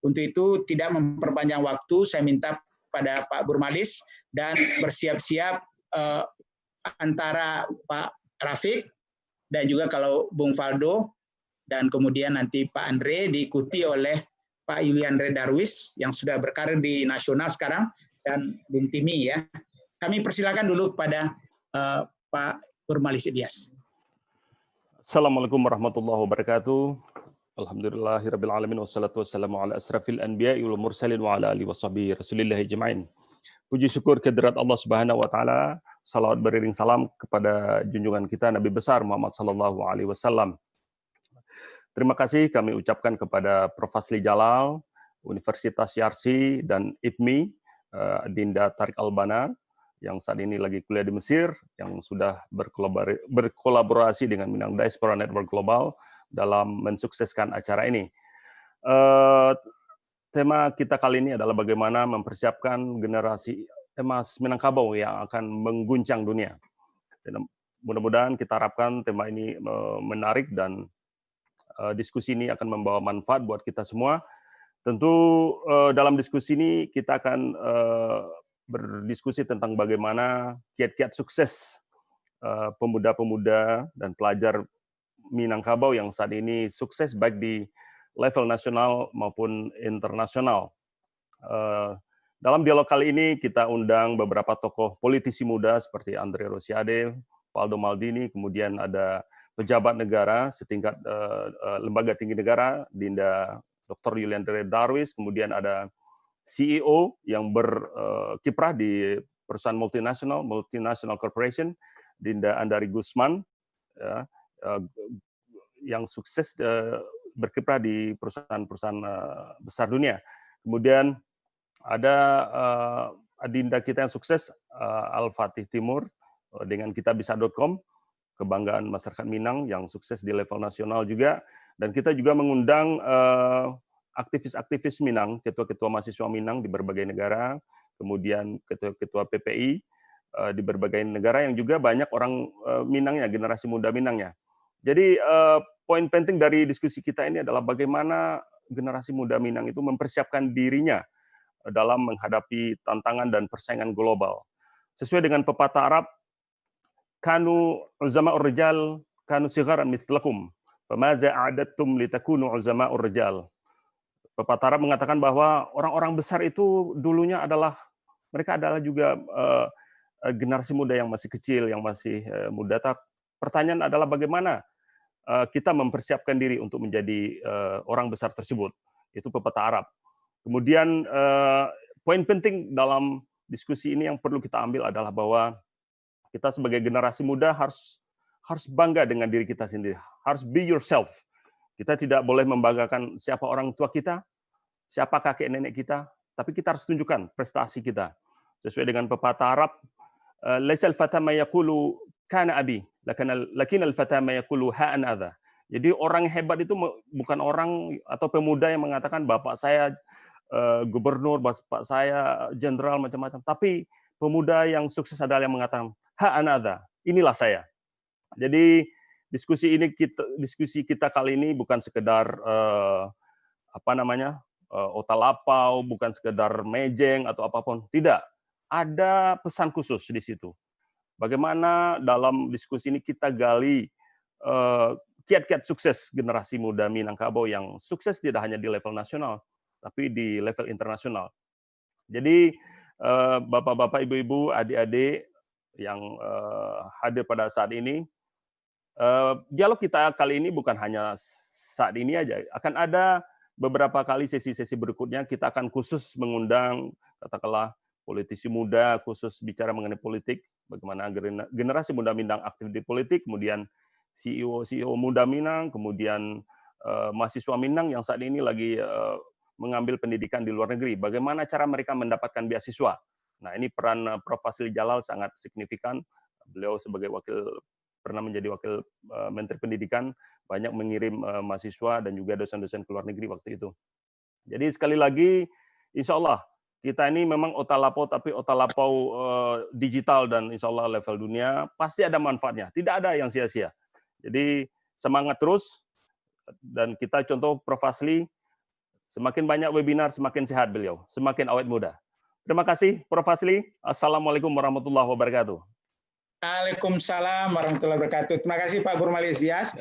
Untuk itu tidak memperpanjang waktu, saya minta pada Pak Burmalis dan bersiap-siap antara Pak Rafiq dan juga kalau Bung Faldo dan kemudian nanti Pak Andre diikuti oleh Pak Yuliandre Darwis yang sudah berkarir di nasional sekarang dan Bung Timi ya. Kami persilakan dulu kepada Pak Burmalis Ilyas. Assalamualaikum warahmatullahi wabarakatuh. Alhamdulillahirabbil alamin wassalatu wassalamu ala asrafil anbiya'i wal mursalin wa ala alihi washabihi rasulillah ajmain. Puji syukur kehadirat Allah Subhanahu wa taala, salawat beriring salam kepada junjungan kita Nabi besar Muhammad sallallahu alaihi wasallam. Terima kasih kami ucapkan kepada Prof. Fazli Jalal, Universitas Yarsi dan IPMI, Dinda Tariq Albana, yang saat ini lagi kuliah di Mesir, yang sudah berkolaborasi dengan Minang Diaspora Network Global dalam mensukseskan acara ini. Tema kita kali ini adalah bagaimana mempersiapkan generasi emas Minangkabau yang akan mengguncang dunia. Dan mudah-mudahan kita harapkan tema ini menarik dan diskusi ini akan membawa manfaat buat kita semua. Tentu dalam diskusi ini kita akan berdiskusi tentang bagaimana kiat-kiat sukses pemuda-pemuda dan pelajar Minangkabau yang saat ini sukses baik di level nasional maupun internasional. Dalam dialog kali ini kita undang beberapa tokoh politisi muda seperti Andre Rosiade, Faldo Maldini, kemudian ada pejabat negara setingkat lembaga tinggi negara, Dinda Dr. Yuliandre Darwis, kemudian ada CEO yang berkiprah di perusahaan multinational corporation, Dinda Andari Gusman, ya, yang sukses berkiprah di perusahaan-perusahaan besar dunia. Kemudian ada adinda kita yang sukses, Al-Fatih Timur, dengan kitabisa.com, kebanggaan masyarakat Minang yang sukses di level nasional juga. Dan kita juga mengundang aktivis-aktivis Minang, ketua-ketua mahasiswa Minang di berbagai negara, kemudian ketua-ketua PPI di berbagai negara yang juga banyak orang Minangnya, generasi muda Minangnya. Jadi poin penting dari diskusi kita ini adalah bagaimana generasi muda Minang itu mempersiapkan dirinya dalam menghadapi tantangan dan persaingan global. Sesuai dengan pepatah Arab, kanu uzama'ur rijal kanu sigharan mithlakum famaza a'adtum litakunu uzama'ur rijal. Pepatah Arab mengatakan bahwa orang-orang besar itu dulunya mereka adalah juga generasi muda yang masih kecil, yang masih muda. Pertanyaan adalah bagaimana kita mempersiapkan diri untuk menjadi orang besar tersebut. Itu pepatah Arab. Kemudian poin penting dalam diskusi ini yang perlu kita ambil adalah bahwa kita sebagai generasi muda harus bangga dengan diri kita sendiri. Harus be yourself. Kita tidak boleh membanggakan siapa orang tua kita, siapa kakek nenek kita, tapi kita harus tunjukkan prestasi kita. Sesuai dengan pepatah Arab, laisal fata ma yaqulu kana abi, lakinal fata ma yaqulu ha'an adha. Jadi orang hebat itu bukan orang atau pemuda yang mengatakan bapak saya gubernur, bapak saya jenderal macam-macam, tapi pemuda yang sukses adalah yang mengatakan ha'an adha, inilah saya. Jadi diskusi kita kali ini bukan sekedar otalapau, bukan sekedar mejeng atau apapun, tidak. Ada pesan khusus di situ. Bagaimana dalam diskusi ini kita gali kiat-kiat sukses generasi muda Minangkabau yang sukses tidak hanya di level nasional, tapi di level internasional. Jadi bapak-bapak, ibu-ibu, adik-adik yang hadir pada saat ini, dialog kita kali ini bukan hanya saat ini aja, akan ada beberapa kali sesi-sesi berikutnya kita akan khusus mengundang katakanlah politisi muda, khusus bicara mengenai politik, bagaimana generasi muda Minang aktif di politik, kemudian CEO muda Minang, kemudian mahasiswa Minang yang saat ini lagi mengambil pendidikan di luar negeri, bagaimana cara mereka mendapatkan beasiswa. Nah, ini peran Prof. Fazli Jalal sangat signifikan. Beliau sebagai pernah menjadi wakil Menteri Pendidikan, banyak mengirim mahasiswa dan juga dosen-dosen ke luar negeri waktu itu. Jadi sekali lagi, insya Allah kita ini memang otalapau, tapi otalapau digital dan insya Allah level dunia, pasti ada manfaatnya. Tidak ada yang sia-sia. Jadi semangat terus, dan kita contoh Prof. Fazli, Semakin banyak webinar, semakin sehat beliau, semakin awet muda. Terima kasih, Prof. Fazli. Assalamualaikum warahmatullahi wabarakatuh. Waalaikumsalam warahmatullahi wabarakatuh. Terima kasih Pak Guru Malizias.